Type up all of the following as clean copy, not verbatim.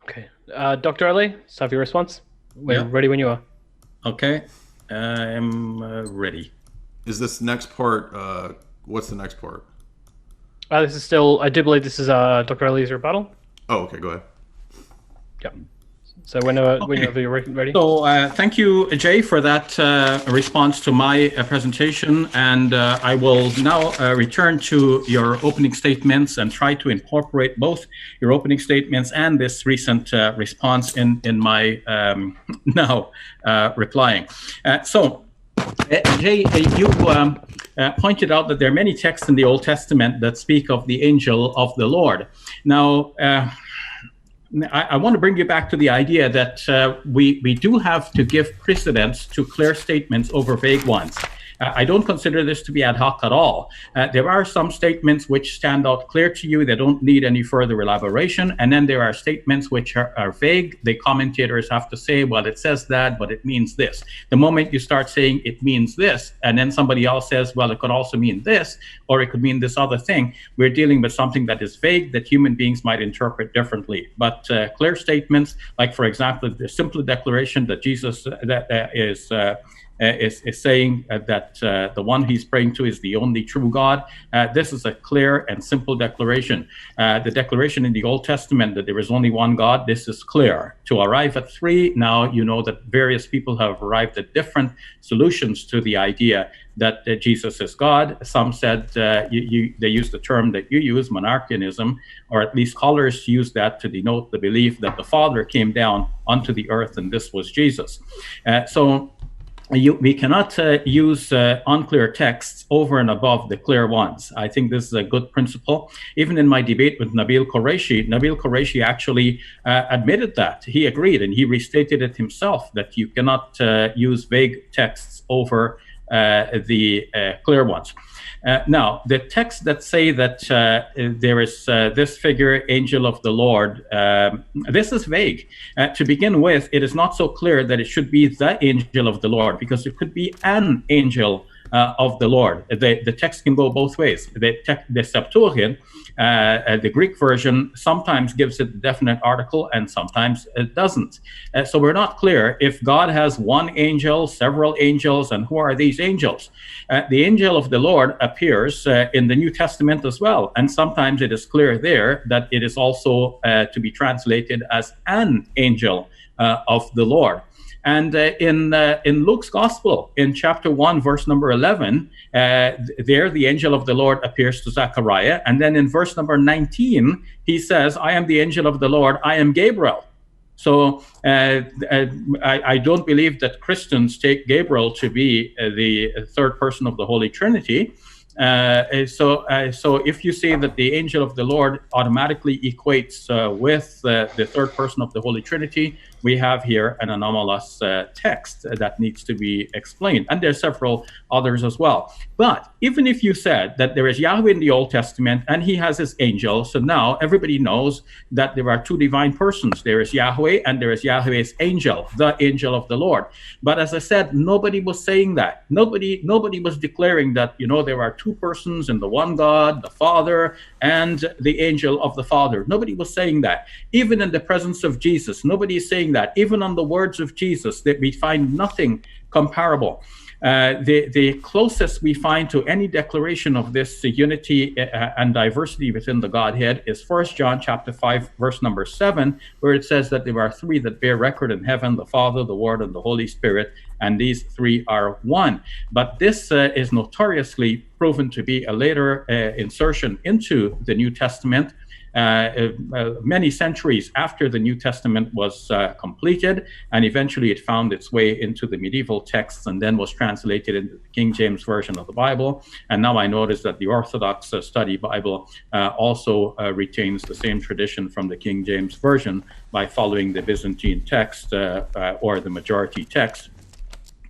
Okay. Dr. Ally, have your response. We're Yeah. ready when you are. Okay. I'm ready. Is this next part? What's the next part? This is still, I do believe this is Dr. Ally's rebuttal. Oh, okay. Go ahead. Yeah. So whenever you're ready. So thank you, Jay, for that response to my presentation. And I will now return to your opening statements and try to incorporate both your opening statements and this recent response in my now replying. Jay, you pointed out that there are many texts in the Old Testament that speak of the angel of the Lord. Now, I want to bring you back to the idea that we do have to give precedence to clear statements over vague ones. I don't consider this to be ad hoc at all. There are some statements which stand out clear to you. They don't need any further elaboration. And then there are statements which are vague. The commentators have to say, well, it says that, but it means this. The moment you start saying it means this, and then somebody else says, well, it could also mean this, or it could mean this other thing, we're dealing with something that is vague that human beings might interpret differently. But clear statements, like, for example, the simple declaration that Jesus is saying that the one he's praying to is the only true God. This is a clear and simple declaration. The declaration in the Old Testament that there is only one God, this is clear. To arrive at three, now you know that various people have arrived at different solutions to the idea that Jesus is God. Some said they use the term that you use, monarchianism, or at least scholars use that to denote the belief that the Father came down onto the earth and this was Jesus. We cannot use unclear texts over and above the clear ones. I think this is a good principle. Even in my debate with Nabil Qureshi actually admitted that. He agreed, and he restated it himself, that you cannot use vague texts over the clear ones. Now, the texts that say that there is this figure, angel of the Lord, this is vague. To begin with, it is not so clear that it should be the angel of the Lord, because it could be an angel of the Lord. The text can go both ways. The Septuagint, the Greek version, sometimes gives it a definite article and sometimes it doesn't. So we're not clear if God has one angel, several angels, and who are these angels? The angel of the Lord appears in the New Testament as well, and sometimes it is clear there that it is also to be translated as an angel of the Lord. And in Luke's Gospel, in chapter 1, verse number 11, there the angel of the Lord appears to Zechariah. And then in verse number 19, he says, I am the angel of the Lord, I am Gabriel. So I don't believe that Christians take Gabriel to be the third person of the Holy Trinity. So if you say that the angel of the Lord automatically equates with the third person of the Holy Trinity, we have here an anomalous text that needs to be explained. And there's several others as well. But even if you said that there is Yahweh in the Old Testament and he has his angel, so now everybody knows that there are two divine persons. There is Yahweh and there is Yahweh's angel, the angel of the Lord. But as I said, nobody was saying that. Nobody was declaring that, there are two persons in the one God, the Father, and the angel of the Father. Nobody was saying that. Even in the presence of Jesus, nobody is saying that. Even on the words of Jesus, that we find nothing comparable. The closest we find to any declaration of this unity and diversity within the Godhead is 1 John chapter 5, verse number 7, where it says that there are three that bear record in heaven, the Father, the Word, and the Holy Spirit, and these three are one. But this is notoriously proven to be a later insertion into the New Testament. Many centuries after the New Testament was completed, and eventually it found its way into the medieval texts and then was translated into the King James Version of the Bible. And now I notice that the Orthodox Study Bible also retains the same tradition from the King James Version by following the Byzantine text or the majority text,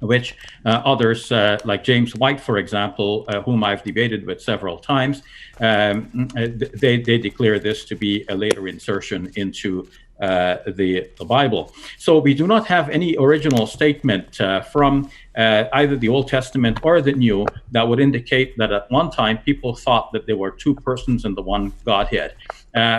which others, like James White, for example, whom I've debated with several times, they declare this to be a later insertion into the Bible. So we do not have any original statement from either the Old Testament or the New that would indicate that at one time people thought that there were two persons in the one Godhead.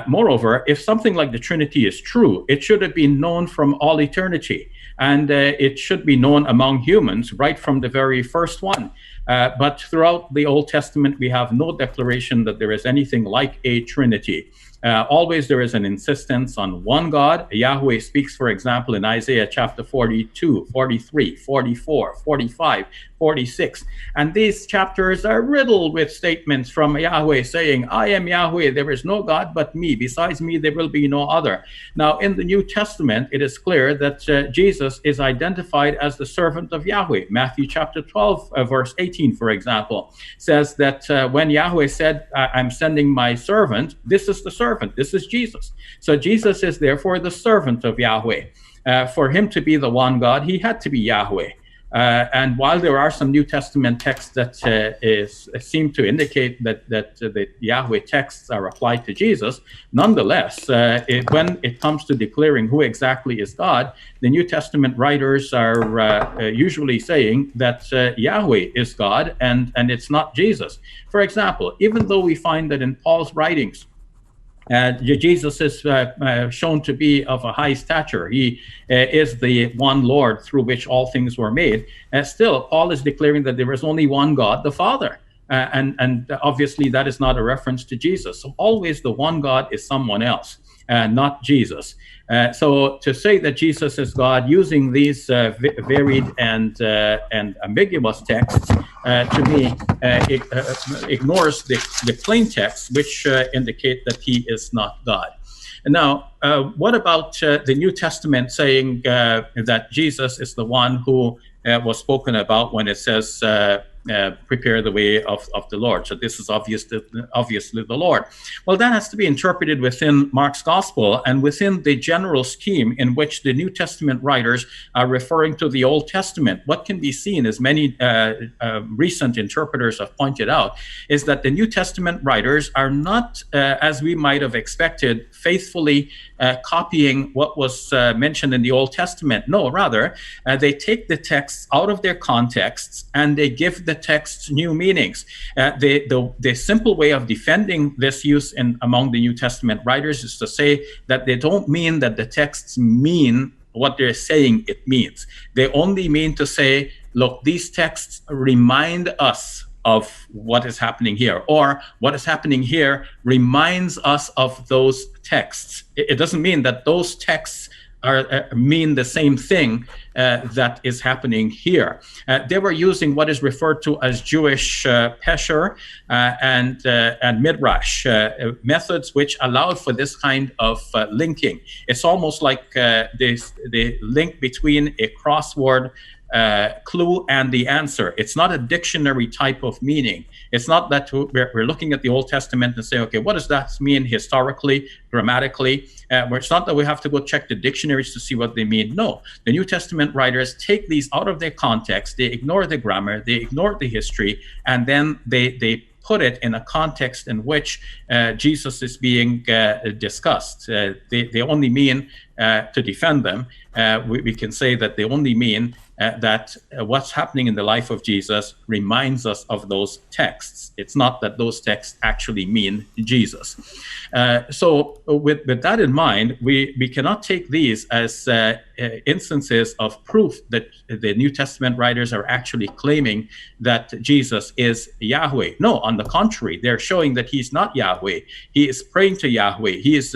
Moreover, if something like the Trinity is true, it should have been known from all eternity, and it should be known among humans right from the very first one. But throughout the Old Testament, we have no declaration that there is anything like a Trinity. Always there is an insistence on one God. Yahweh speaks, for example, in Isaiah chapter 42, 43, 44, 45, 46. And these chapters are riddled with statements from Yahweh saying, I am Yahweh, there is no God but me. Besides me, there will be no other. Now, in the New Testament, it is clear that Jesus is identified as the servant of Yahweh. Matthew chapter 12, verse 18, for example, says that when Yahweh said, I'm sending my servant, this is the servant, this is Jesus. So Jesus is therefore the servant of Yahweh. For him to be the one God, he had to be Yahweh. And while there are some New Testament texts that seem to indicate that the Yahweh texts are applied to Jesus, nonetheless, when it comes to declaring who exactly is God, the New Testament writers are usually saying that Yahweh is God and it's not Jesus. For example, even though we find that in Paul's writings, Jesus is shown to be of a high stature. He is the one Lord through which all things were made. Still, Paul is declaring that there is only one God, the Father. And obviously that is not a reference to Jesus. So always the one God is someone else, not Jesus. So to say that Jesus is God using these varied and ambiguous texts, to me, ignores the plain texts, which indicate that he is not God. And now, what about the New Testament saying that Jesus is the one who was spoken about when it says, prepare the way of the Lord. So this is obviously the Lord. Well, that has to be interpreted within Mark's gospel and within the general scheme in which the New Testament writers are referring to the Old Testament. What can be seen, as many recent interpreters have pointed out, is that the New Testament writers are not, as we might have expected, faithfully copying what was mentioned in the Old Testament. No, rather, they take the texts out of their contexts and they give the texts new meanings. The simple way of defending this use among the New Testament writers is to say that they don't mean that the texts mean what they're saying it means. They only mean to say, look, these texts remind us of what is happening here, or what is happening here reminds us of those texts. It doesn't mean that those texts mean the same thing that is happening here. They were using what is referred to as Jewish pesher and midrash methods, which allowed for this kind of linking. It's almost like the link between a crossword clue and the answer. It's not a dictionary type of meaning. It's not that we're looking at the Old Testament and say, okay, what does that mean historically, grammatically? It's not that we have to go check the dictionaries to see what they mean. No, the New Testament writers take these out of their context. They ignore the grammar, they ignore the history, and then they put it in a context in which Jesus is being discussed. They only mean, to defend them, we can say that they only mean that what's happening in the life of Jesus reminds us of those texts. It's not that those texts actually mean Jesus. So with that in mind, we cannot take these as instances of proof that the New Testament writers are actually claiming that Jesus is Yahweh. No, on the contrary, they're showing that he's not Yahweh. He is praying to Yahweh. He is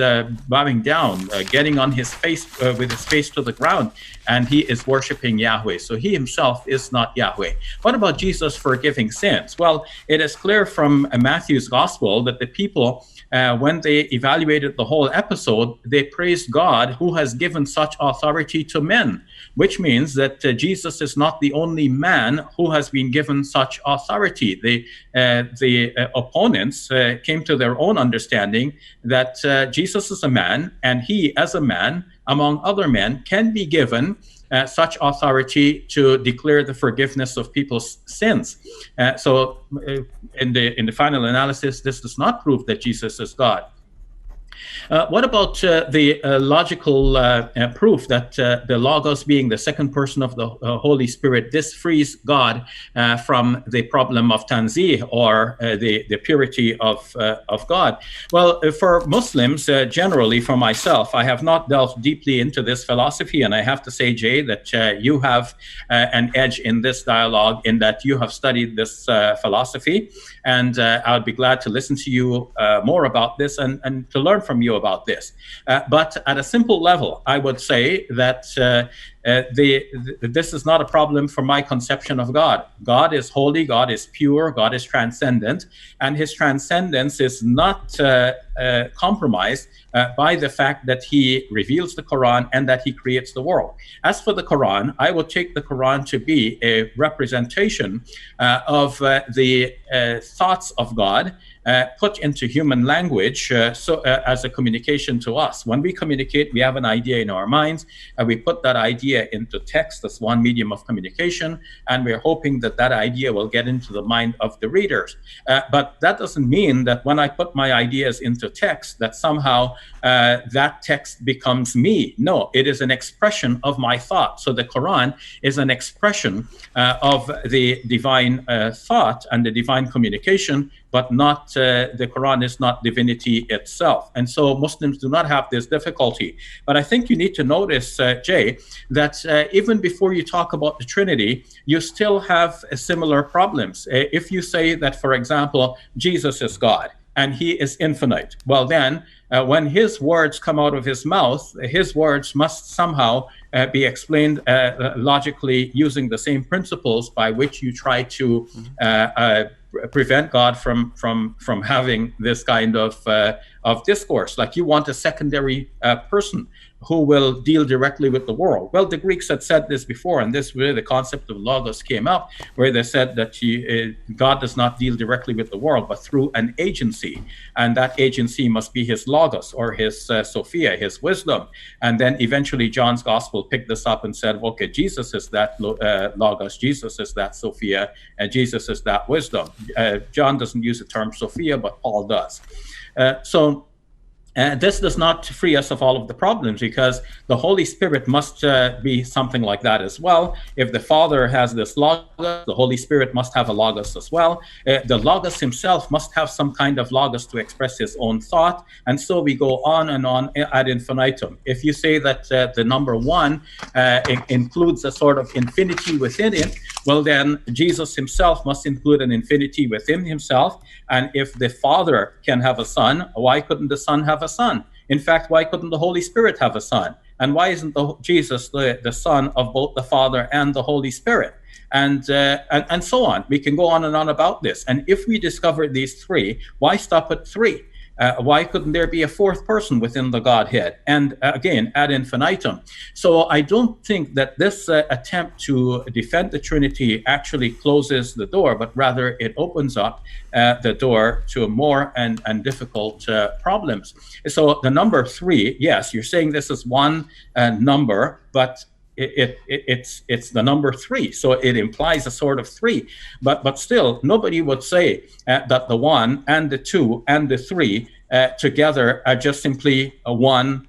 bowing down, getting on his face with his face to the ground, and he is worshiping Yahweh. So he himself is not Yahweh. What about Jesus forgiving sins? Well, it is clear from Matthew's gospel that the people, when they evaluated the whole episode, they praised God who has given such authority to men, which means that Jesus is not the only man who has been given such authority. The opponents came to their own understanding that Jesus is a man, and he, as a man, among other men, can be given such authority to declare the forgiveness of people's sins. So in the final analysis, this does not prove that Jesus is God. What about the logical proof that the Logos, being the second person of the Holy Spirit, this frees God from the problem of tanzih, or the purity of God? Well, for Muslims, generally, for myself, I have not delved deeply into this philosophy, and I have to say, Jay, that you have an edge in this dialogue in that you have studied this philosophy, and I would be glad to listen to you more about this and to learn from you about this. But at a simple level, I would say that this is not a problem for my conception of God. God is holy, God is pure, God is transcendent, and his transcendence is not compromised by the fact that he reveals the Quran and that he creates the world. As for the Quran, I would take the Quran to be a representation of the thoughts of God put into human language as a communication to us. When we communicate, we have an idea in our minds, and we put that idea into text as one medium of communication, and we're hoping that that idea will get into the mind of the readers. But that doesn't mean that when I put my ideas into text, that somehow that text becomes me. No, it is an expression of my thought. So the Quran is an expression of the divine thought and the divine communication, but not the Quran is not divinity itself. And so Muslims do not have this difficulty. But I think you need to notice, Jay, that even before you talk about the Trinity, you still have similar problems. If you say that, for example, Jesus is God and he is infinite, well then, when his words come out of his mouth, his words must somehow be explained logically using the same principles by which you try to prevent God from having this kind of discourse. Like you want a secondary person who will deal directly with the world. Well, the Greeks had said this before, and this where the concept of logos came up, where they said that God does not deal directly with the world, but through an agency, and that agency must be his logos, or his Sophia, his wisdom. And then eventually John's gospel picked this up and said, okay, Jesus is that logos, Jesus is that Sophia, and Jesus is that wisdom. John doesn't use the term Sophia, but Paul does. This does not free us of all of the problems, because the Holy Spirit must be something like that as well. If the Father has this logos, the Holy Spirit must have a logos as well. The logos himself must have some kind of logos to express his own thought. And so we go on and on ad infinitum. If you say that the number one includes a sort of infinity within it, well then Jesus himself must include an infinity within himself. And if the Father can have a son, why couldn't the Son have a son? In fact, why couldn't the Holy Spirit have a son? And why isn't Jesus the son of both the Father and the Holy Spirit? And so on. We can go on and on about this. And if we discover these three, why stop at three? Why couldn't there be a fourth person within the Godhead? And again, ad infinitum. So I don't think that this attempt to defend the Trinity actually closes the door, but rather it opens up the door to more and difficult problems. So the number three, yes, you're saying this is one number, but it's the number three, so it implies a sort of three, but still nobody would say that the one and the two and the three together are just simply a one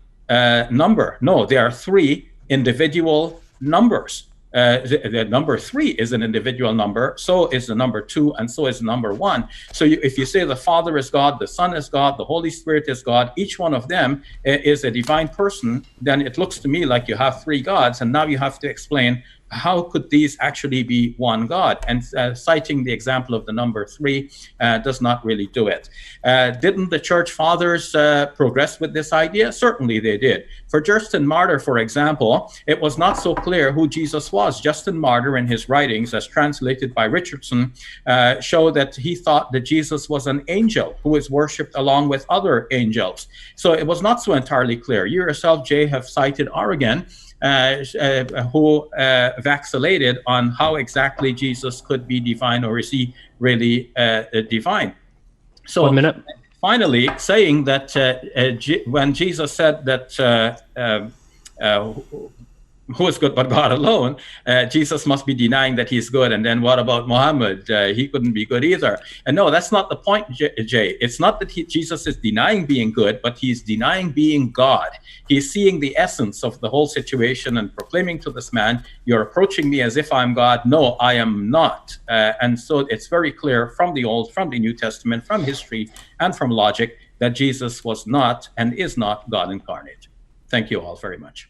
number. No, they are three individual numbers. The number three is an individual number, so is the number two, and so is the number one. So if you say the Father is God, the Son is God, the Holy Spirit is God, each one of them is a divine person, then it looks to me like you have three gods, and now you have to explain how could these actually be one God? And citing the example of the number three does not really do it. Didn't the church fathers progress with this idea? Certainly they did. For Justin Martyr, for example, it was not so clear who Jesus was. Justin Martyr, in his writings, as translated by Richardson, showed that he thought that Jesus was an angel who is worshipped along with other angels. So it was not so entirely clear. You yourself, Jay, have cited Origen, who vacillated on how exactly Jesus could be divine, or is he really divine? So 1 minute. Finally, saying that when Jesus said that who is good but God alone, Jesus must be denying that he's good. And then what about Muhammad? He couldn't be good either. And no, that's not the point, Jay. It's not that Jesus is denying being good, but he's denying being God. He's seeing the essence of the whole situation and proclaiming to this man, you're approaching me as if I'm God. No, I am not. And so it's very clear from the Old, from the New Testament, from history, and from logic that Jesus was not and is not God incarnate. Thank you all very much.